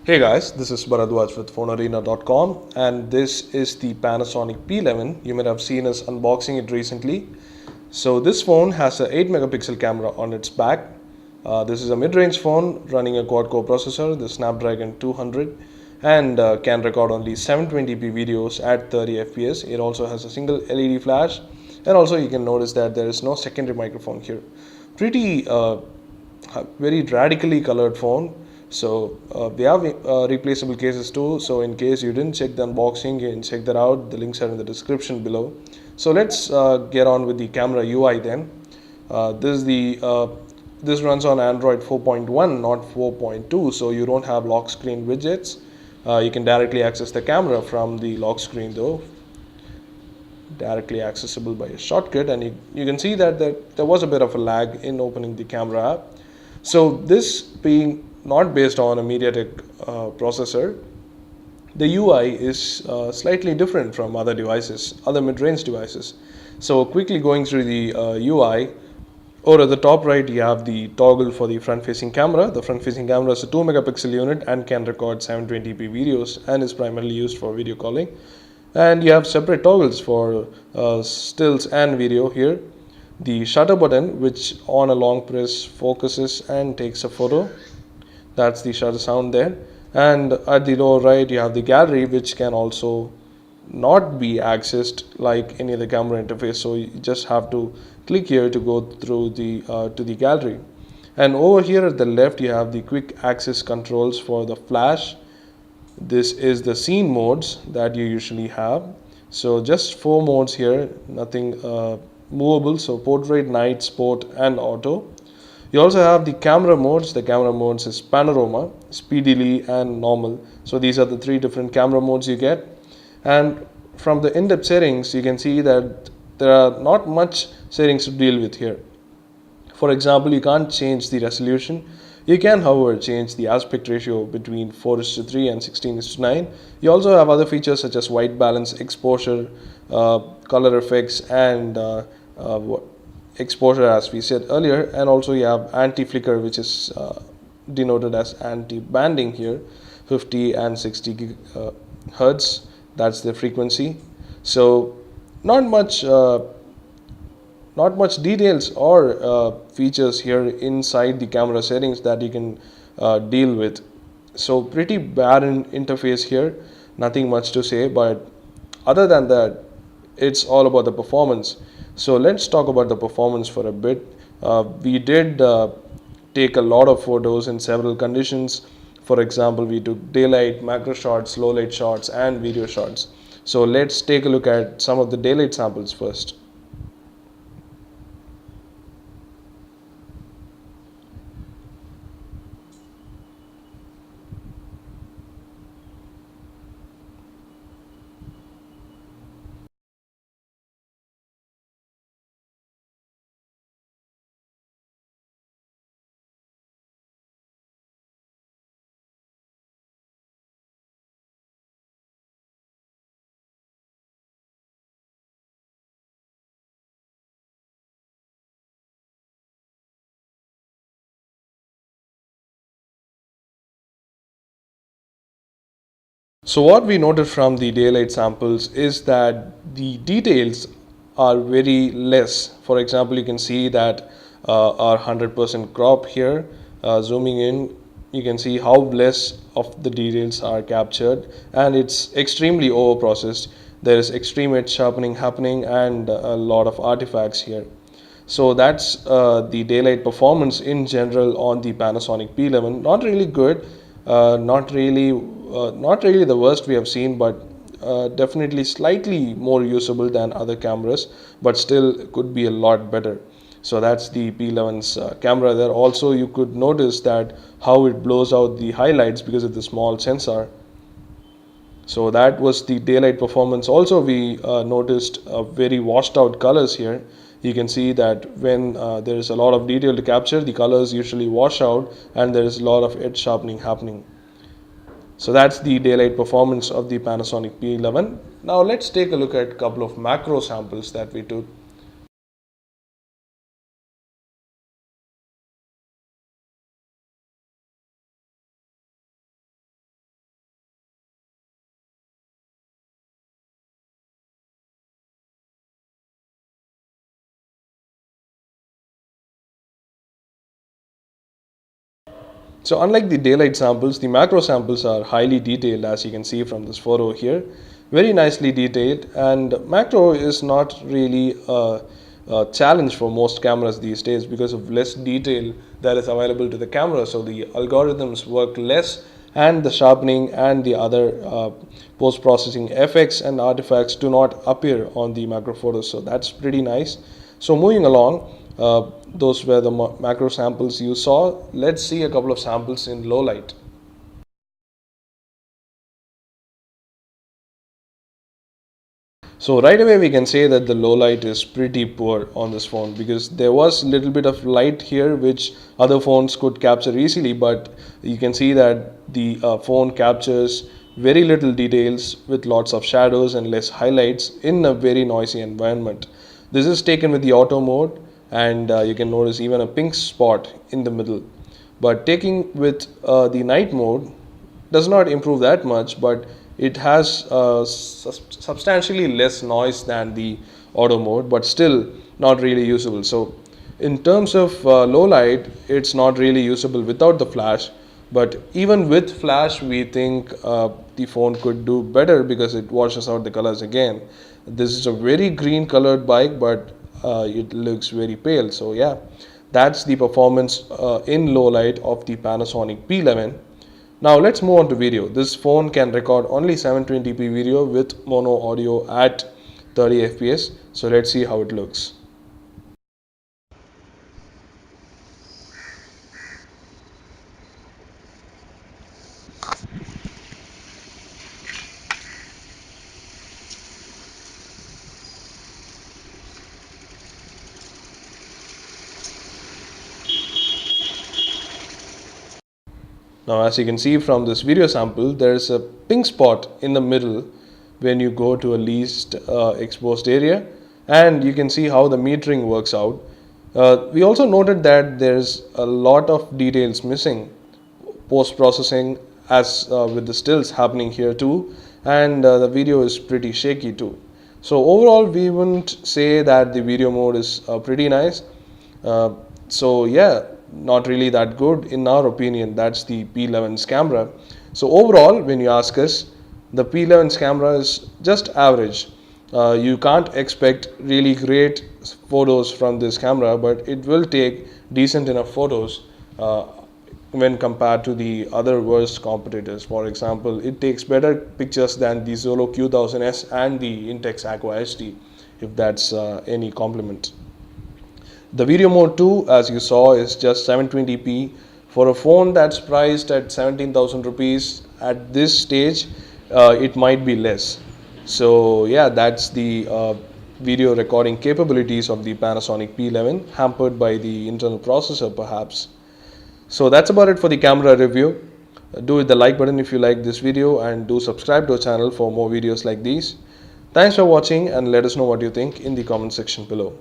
Hey guys, this is Bharadwaj with Fonearena.com, and this is the Panasonic P11. You might have seen us unboxing it recently. So this phone has a 8 megapixel camera on its back. This is a mid-range phone running a quad-core processor, the Snapdragon 200, and can record only 720p videos at 30 fps. It also has a single LED flash, and also you can notice that there is no secondary microphone here. Pretty very radically colored phone. So we have replaceable cases too. So in case you didn't check the unboxing, you can check that out. The links are in the description below. So let's get on with the camera UI then. This runs on Android 4.1, not 4.2. So you don't have lock screen widgets. You can directly access the camera from the lock screen though, directly accessible by a shortcut, and you can see that there was a bit of a lag in opening the camera app. So this being not based on a MediaTek processor, the UI is slightly different from other devices, other mid-range devices. So quickly going through the UI, over at the top right you have the toggle for the front-facing camera. The front-facing camera is a 2 megapixel unit and can record 720p videos and is primarily used for video calling. And you have separate toggles for stills and video here. The shutter button, which on a long press focuses and takes a photo. That's the shutter sound there. And at the lower right you have the gallery, which can also not be accessed like any other camera interface, so you just have to click here to go through the to the gallery. And over here at the left you have the quick access controls for the flash. This is the scene modes that you usually have. So just 4 modes here, nothing movable. So portrait, night, sport, and auto. You also have the camera modes. The camera modes is panorama, speedily, and normal. So these are the 3 different camera modes you get. And from the in-depth settings, you can see that there are not much settings to deal with here. For example, you can't change the resolution. You can, however, change the aspect ratio between 4:3 and 16:9. You also have other features such as white balance, exposure, color effects, and exposure, as we said earlier. And also you have anti-flicker, which is denoted as anti-banding here, 50 and 60 hertz. That's the frequency. So not much. Not much details or features here inside the camera settings that you can deal with. So pretty barren interface here, nothing much to say, but other than that it's all about the performance. So let's talk about the performance for a bit. We did take a lot of photos in several conditions. For example, we took daylight, macro shots, low light shots, and video shots. So let's take a look at some of the daylight samples first. So what we noted from the daylight samples is that the details are very less. For example, you can see that our 100% crop here, zooming in, you can see how less of the details are captured, and it's extremely over processed. There is extreme edge sharpening happening and a lot of artifacts here. So that's the daylight performance in general on the Panasonic P11. Not really good, not really the worst we have seen, but definitely slightly more usable than other cameras, but still could be a lot better. So that's the P11's camera there. Also, you could notice that how it blows out the highlights because of the small sensor. So that was the daylight performance. Also, we noticed very washed out colors here. You can see that when there is a lot of detail to capture, the colors usually wash out and there is a lot of edge sharpening happening. So that's the daylight performance of the Panasonic P11. Now let's take a look at a couple of macro samples that we took. So unlike the daylight samples, the macro samples are highly detailed, as you can see from this photo here. Very nicely detailed, and macro is not really a challenge for most cameras these days because of less detail that is available to the camera. So the algorithms work less, and the sharpening and the other post-processing effects and artifacts do not appear on the macro photos. So that's pretty nice. So moving along, those were the macro samples you saw. Let's see a couple of samples in low light. So right away we can say that the low light is pretty poor on this phone, because there was a little bit of light here which other phones could capture easily, but you can see that the phone captures very little details with lots of shadows and less highlights in a very noisy environment. This is taken with the auto mode, and you can notice even a pink spot in the middle. But taking with the night mode does not improve that much, but it has substantially less noise than the auto mode, but still not really usable. So in terms of low light, it's not really usable without the flash, but even with flash we think the phone could do better because it washes out the colors again. This is a very green colored bike, but it looks very pale. So yeah, that's the performance in low light of the Panasonic P11. Now let's move on to video. This phone can record only 720p video with mono audio at 30 fps. So let's see how it looks. Now as you can see from this video sample, there is a pink spot in the middle when you go to a least exposed area, and you can see how the metering works out. We also noted that there's a lot of details missing, post-processing as with the stills happening here too, and the video is pretty shaky too. So overall we wouldn't say that the video mode is pretty nice. So yeah, not really that good in our opinion. That's the P11's camera. So overall, when you ask us, the P11's camera is just average. You can't expect really great photos from this camera, but it will take decent enough photos when compared to the other worst competitors. For example, it takes better pictures than the Zolo Q1000S and the Intex Aqua HD, if that's any compliment. The video mode too, as you saw, is just 720p. For a phone that's priced at 17,000 rupees at this stage, it might be less. So yeah, that's the video recording capabilities of the Panasonic P11, hampered by the internal processor perhaps. So that's about it for the camera review. Do hit the like button if you like this video, and do subscribe to our channel for more videos like these. Thanks for watching, and let us know what you think in the comment section below.